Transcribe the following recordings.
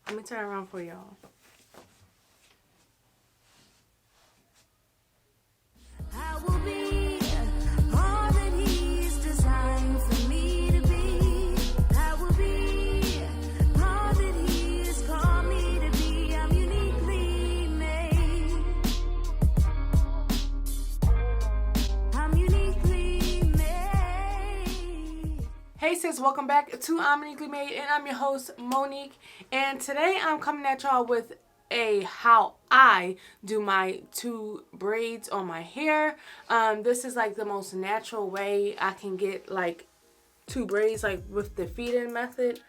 Let me turn around for y'all. I will be all that He's designed for me to be. I will be all that He has called me to be. I'm uniquely made. I'm uniquely made. Hey sis, welcome back to I'm Uniquely Made, and I'm your host Monique. And today I'm coming at y'all with how I do my 2 braids on my hair. This is like the most natural way I can get like 2 braids, like with the feed-in method.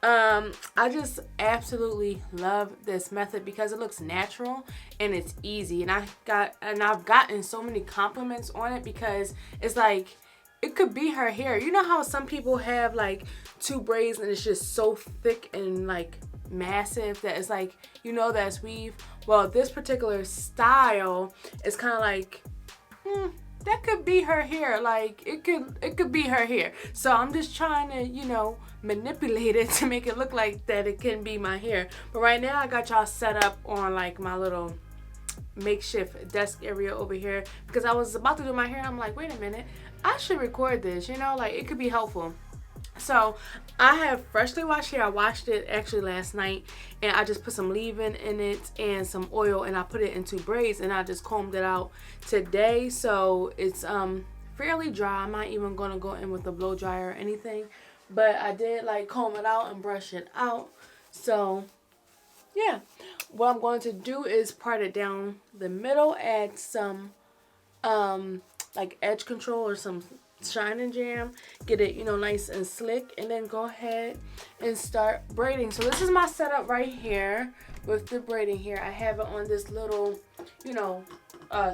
I just absolutely love this method because it looks natural and it's easy, and I've gotten so many compliments on it because it's like it could be her hair. You know how some people have like 2 braids and it's just so thick and like massive that it's like, you know, that's weave. Well, this particular style is kind of like that could be her hair. Like it could be her hair. So I'm just trying to, you know, manipulate it to make it look like that it can be my hair. But right now I got y'all set up on like my little makeshift desk area over here because I was about to do my hair. I'm like, wait a minute, I should record this, you know, like it could be helpful. So I have freshly washed hair. I washed it actually last night, and I just put some leave-in in it and some oil, and I put it into braids, and I just combed it out today. So it's fairly dry. I'm not even gonna go in with a blow dryer or anything, but I did like comb it out and brush it out. So yeah, what I'm going to do is part it down the middle, add some like edge control or some shine and jam, get it, you know, nice and slick, and then go ahead and start braiding. So this is my setup right here with the braiding here. I have it on this little, you know,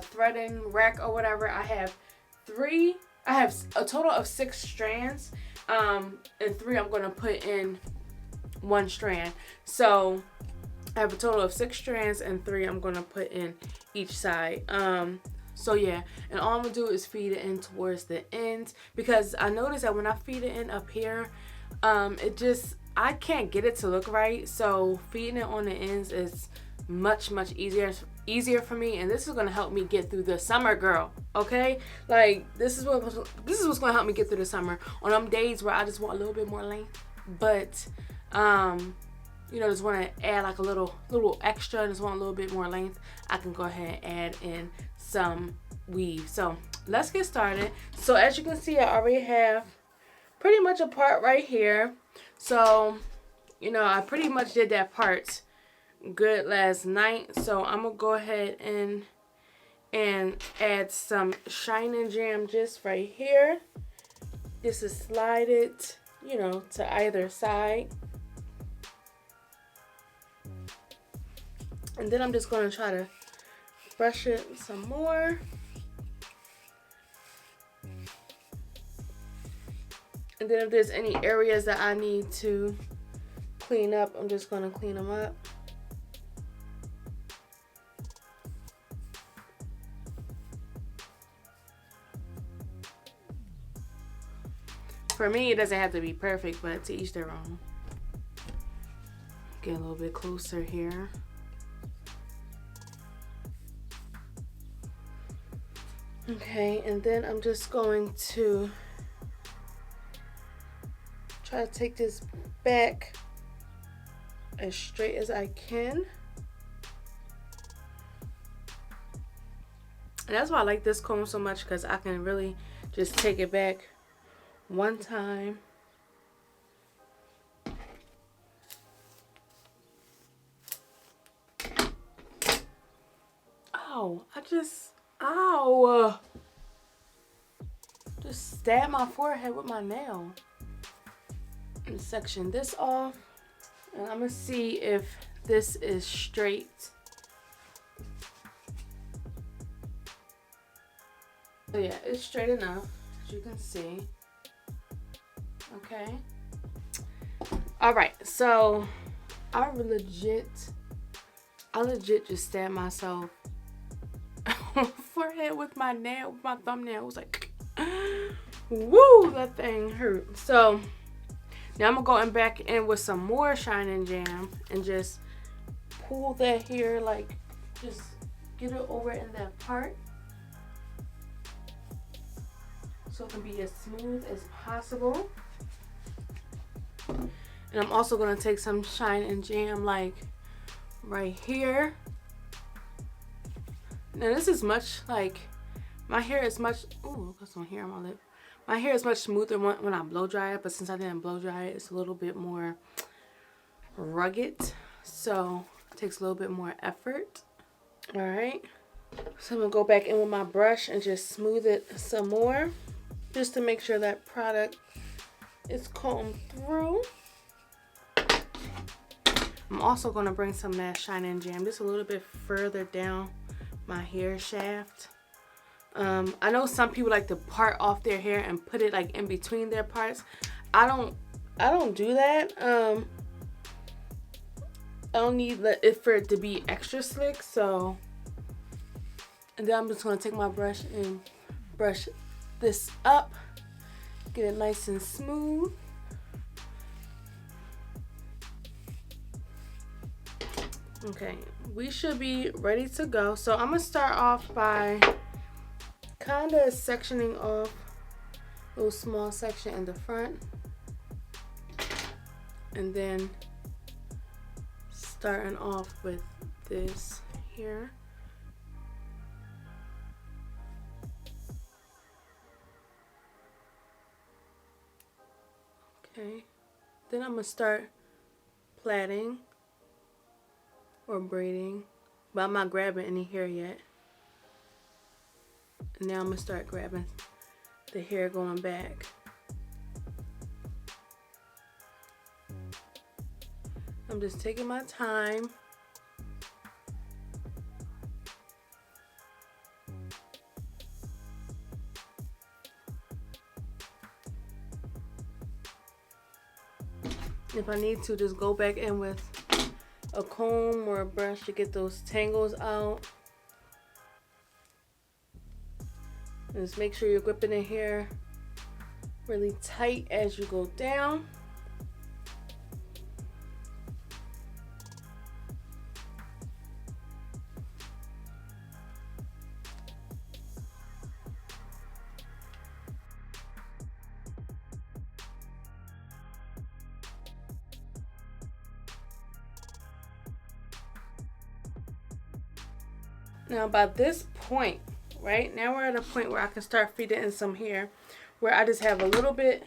threading rack or whatever. I have a total of 6 strands, and 3 I'm going to put in 1 strand. So I have a total of 6 strands and 3 I'm going to put in each side. So yeah, and all I'm going to do is feed it in towards the ends, because I noticed that when I feed it in up here, I can't get it to look right. So feeding it on the ends is much easier for me, and this is going to help me get through the summer, girl. Okay? Like this is what's going to help me get through the summer on them days where I just want a little bit more length, but you know, just want to add like a little extra, just want a little bit more length, I can go ahead and add in some weave. So let's get started. So as you can see, I already have pretty much a part right here. So, you know, I pretty much did that part good last night. So I'm going to go ahead and add some shine and jam just right here. Just to slide it, you know, to either side. And then I'm just going to try to brush it some more. And then if there's any areas that I need to clean up, I'm just going to clean them up. For me, it doesn't have to be perfect, but to each their own. Get a little bit closer here. Okay, and then I'm just going to try to take this back as straight as I can. And that's why I like this comb so much, because I can really just take it back one time. Oh, ow! Just stabbed my forehead with my nail. And section this off. And I'm going to see if this is straight. So yeah, it's straight enough, as you can see. Okay. Alright, so I legit just stabbed myself forehead with my nail, with my thumbnail. It was like, woo, that thing hurt. So Now I'm gonna go back in with some more Shine and Jam and just pull that hair, like just get it over in that part so it can be as smooth as possible. And I'm also gonna take some Shine and Jam like right here. Now this is much like, my hair is much, ooh, got some hair on my lip. My hair is much smoother when I blow dry it, but since I didn't blow dry it, it's a little bit more rugged. So it takes a little bit more effort. All right. So I'm gonna go back in with my brush and just smooth it some more, just to make sure that product is combed through. I'm also gonna bring some of that Shine and Jam just a little bit further down my hair shaft. I know some people like to part off their hair and put it like in between their parts. I don't do that. I don't need it for it to be extra slick, so. And then I'm just gonna take my brush and brush this up, get it nice and smooth. Okay, we should be ready to go. So I'm gonna start off by kind of sectioning off a little small section in the front, and then starting off with this here. Okay, then I'm gonna start plaiting or braiding, but I'm not grabbing any hair yet. And now I'm gonna start grabbing the hair going back. I'm just taking my time. If I need to, just go back in with a comb or a brush to get those tangles out. And just make sure you're gripping the hair really tight as you go down. Now by this point, right now we're at a point where I can start feeding in some hair, where I just have a little bit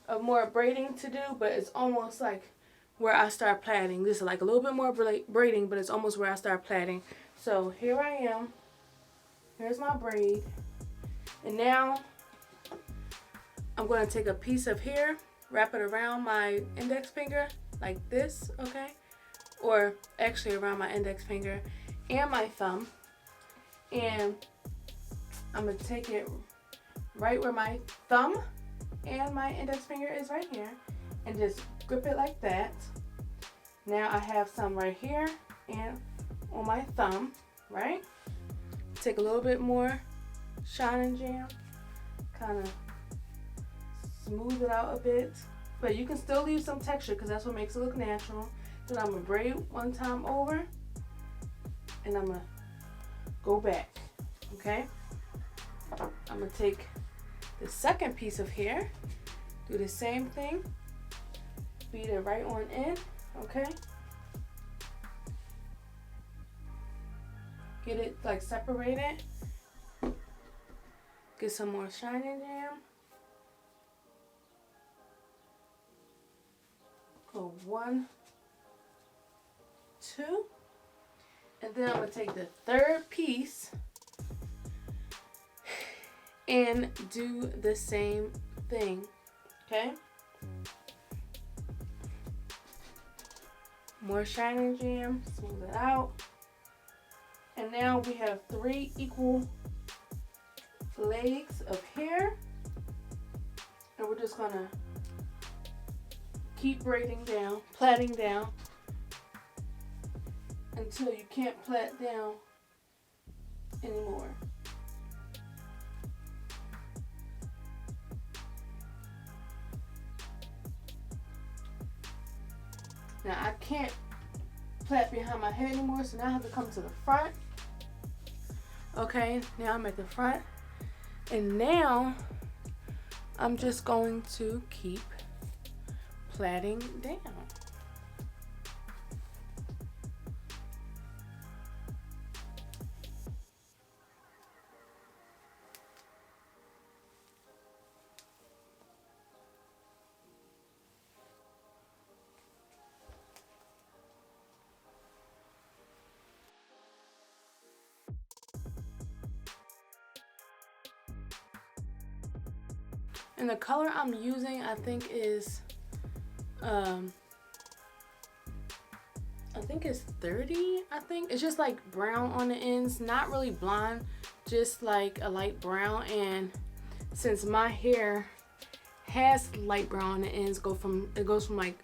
of more braiding to do, but it's almost like where I start plaiting. This is like a little bit more braiding, but it's almost where I start plaiting. So here I am. Here's my braid. And now I'm going to take a piece of hair, wrap it around my index finger like this, okay? Or actually around my index finger and my thumb. And I'm going to take it right where my thumb and my index finger is right here and just grip it like that. Now I have some right here and on my thumb, right? Take a little bit more Shine and Jam, kind of smooth it out a bit, but you can still leave some texture because that's what makes it look natural. Then I'm going to braid one time over and I'm going to go back, okay? I'm going to take the second piece of hair, do the same thing, feed it right on in, okay? Get it like separated. Get some more Shine and Jam. Go 1, 2. And then I'm going to take the third piece and do the same thing, okay? More Shine and Jam, smooth it out. And now we have 3 equal legs of hair. And we're just going to keep braiding down, plaiting down, until you can't plait down anymore. Now I can't plait behind my head anymore, so now I have to come to the front. Okay, now I'm at the front, and now I'm just going to keep plaiting down. And the color I'm using, I think is, I think it's 30, I think. It's just like brown on the ends, not really blonde, just like a light brown. And since my hair has light brown on the ends, it goes from like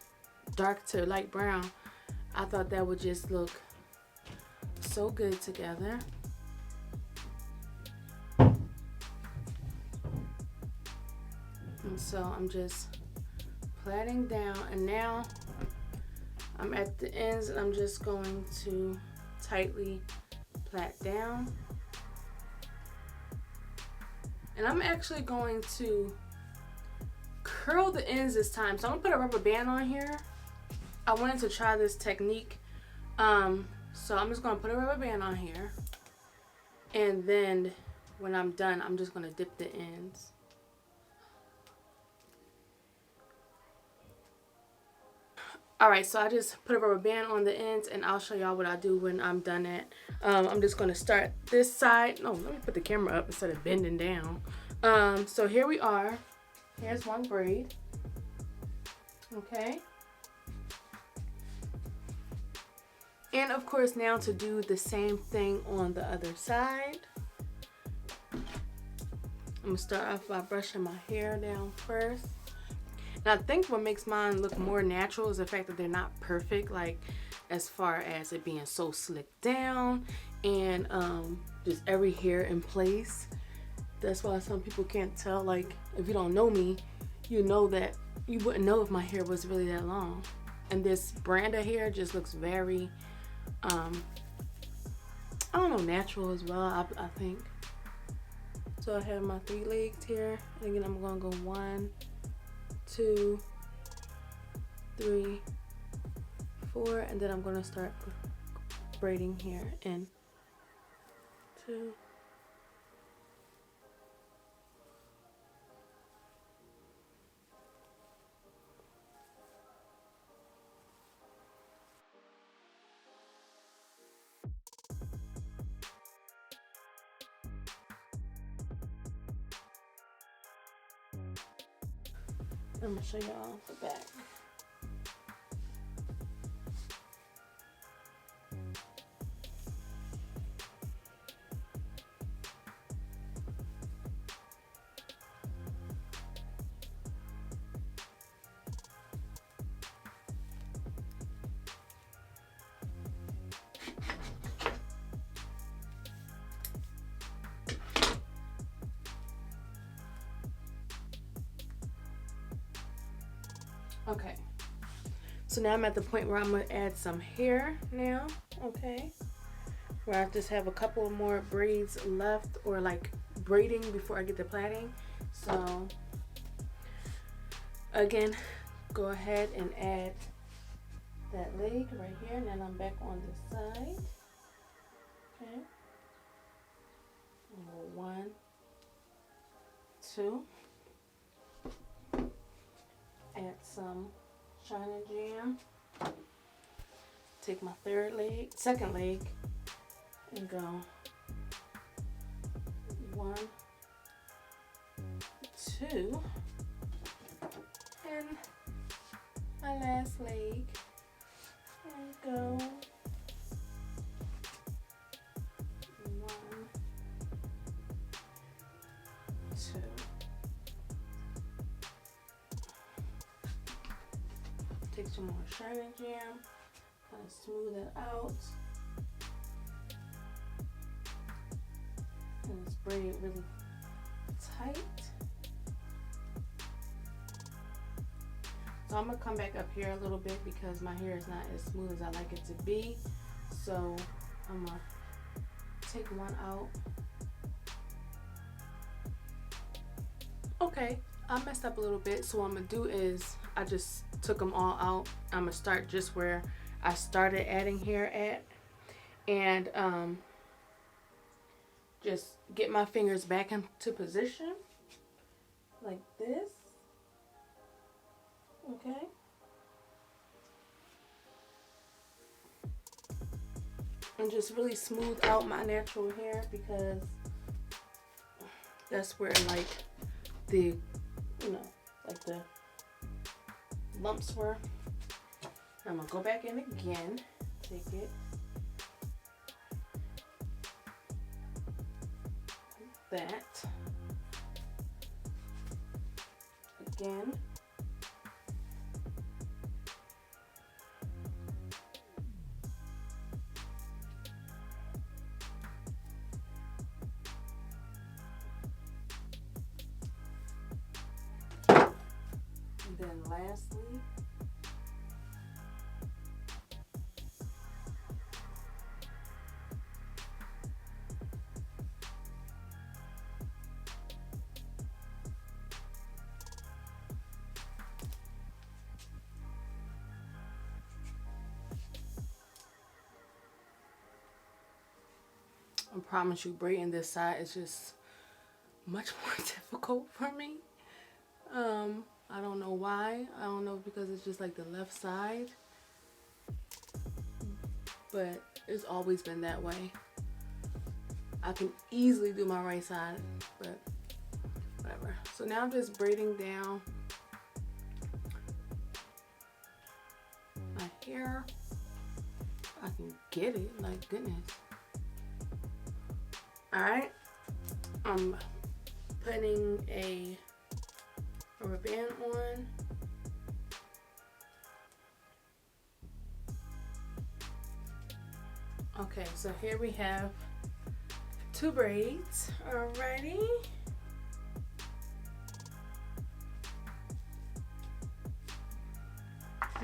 dark to light brown, I thought that would just look so good together. And so I'm just plaiting down, and now I'm at the ends, and I'm just going to tightly plait down. And I'm actually going to curl the ends this time. So I'm gonna put a rubber band on here. I wanted to try this technique. So I'm just gonna put a rubber band on here, and then when I'm done, I'm just gonna dip the ends. Alright, so I just put a rubber band on the ends, and I'll show y'all what I do when I'm done it. I'm just going to start this side. No, let me put the camera up instead of bending down. So here we are. Here's one braid. Okay. And of course, now to do the same thing on the other side. I'm going to start off by brushing my hair down first. And I think what makes mine look more natural is the fact that they're not perfect, like as far as it being so slicked down and just every hair in place. That's why some people can't tell. Like, if you don't know me, you know that you wouldn't know if my hair was really that long. And this brand of hair just looks very, I don't know, natural as well, I think. So I have my 3 legs here. And again, I'm gonna go 1, 2, 3, 4, and then I'm gonna start braiding here in 2. I'm gonna show y'all the back. Okay, so now I'm at the point where I'm gonna add some hair now, okay? Where I just have a couple more braids left, or like braiding before I get to plaiting. So again, go ahead and add that leg right here, and then I'm back on this side, okay? 1, 2. Add some Shine Jam. Take my second leg, and go 1, 2, and my last leg, and go 1, 2. Take some more Shine Jam, kind of smooth it out, and spray it really tight. So So I'm gonna come back up here a little bit because my hair is not as smooth as I like it to be. So I'm gonna take one out. Okay, I messed up a little bit. So what I'm gonna do is I just took them all out. I'm gonna start just where I started adding hair at, and just get my fingers back into position like this. Okay. And just really smooth out my natural hair because that's where like the, you know, like the lumps were. I'm gonna go back in again, take it like that again. And then lastly, I promise you, braiding this side is just much more difficult for me. I don't know why. I don't know, because it's just like the left side, but it's always been that way. I can easily do my right side, but whatever. So now I'm just braiding down my hair. I can get it, like goodness. Alright, I'm putting a rubber band on. Okay, so here we have 2 braids. Alrighty.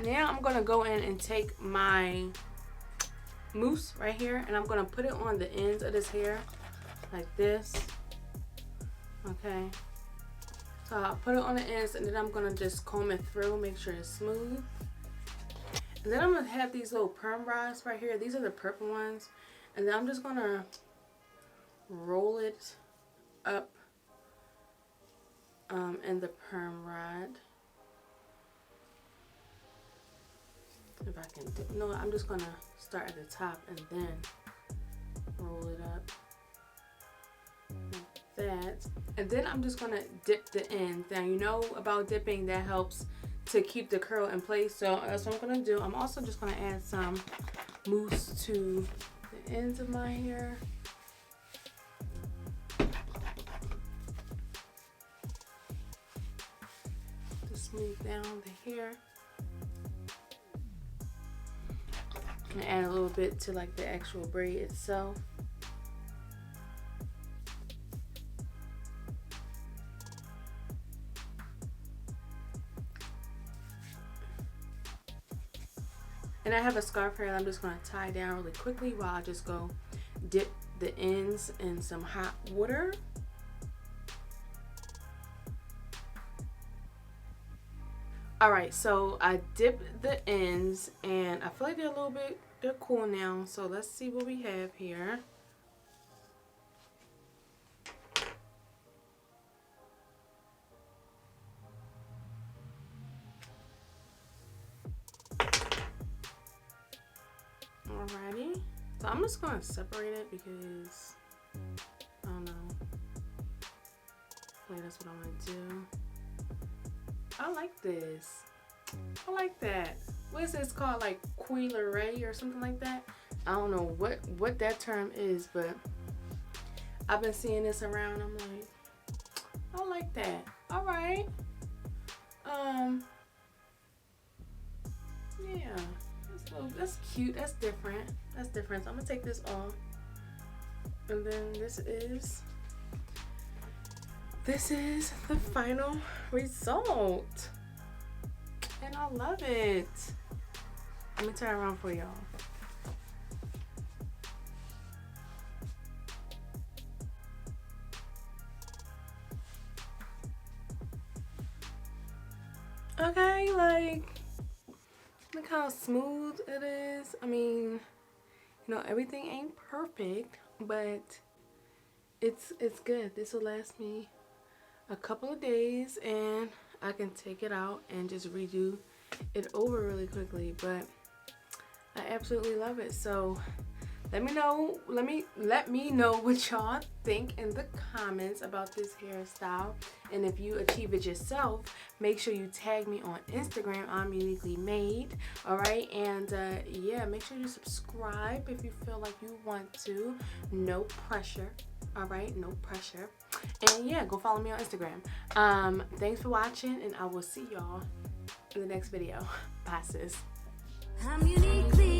Now I'm gonna go in and take my mousse right here, and I'm gonna put it on the ends of this hair like this. Okay, so I'll put it on the ends, and then I'm gonna just comb it through, make sure it's smooth. And then I'm gonna have these little perm rods right here. These are the purple ones, and then I'm just gonna roll it up in the perm rod. If I can do, no, I'm just gonna start at the top and then roll it up like that. And then I'm just gonna dip the ends. Now, you know about dipping, that helps to keep the curl in place. So that's what I'm gonna do. I'm also just gonna add some mousse to the ends of my hair. To smooth down the hair. And add a little bit to like the actual braid itself. And I have a scarf here that I'm just going to tie down really quickly while I just go dip the ends in some hot water. Alright, so I dipped the ends and I feel like they're cool now. So let's see what we have here. Alrighty, so I'm just going to separate it because I don't know. Wait, that's what I'm going to do. I like this. I like that. What is this called? Like Coi Leray or something like that? I don't know what that term is, but I've been seeing this around. I'm like, I like that. All right. Yeah. That's cute. That's different. That's different. So I'm gonna take this off, and then this is the final result. and I love it. Let me turn around for y'all. Okay, like, look how smooth it is. I mean, you know, everything ain't perfect, but it's good. This will last me a couple of days, and I can take it out and just redo it over really quickly. But I absolutely love it. So let me know what y'all think in the comments about this hairstyle, and if you achieve it yourself, make sure you tag me on Instagram. I'm Uniquely Made. All right, and yeah, make sure you subscribe if you feel like you want to. No pressure. All right, no pressure. And yeah, go follow me on Instagram. Thanks for watching, and I will see y'all in the next video. Bye, sis. I'm uniquely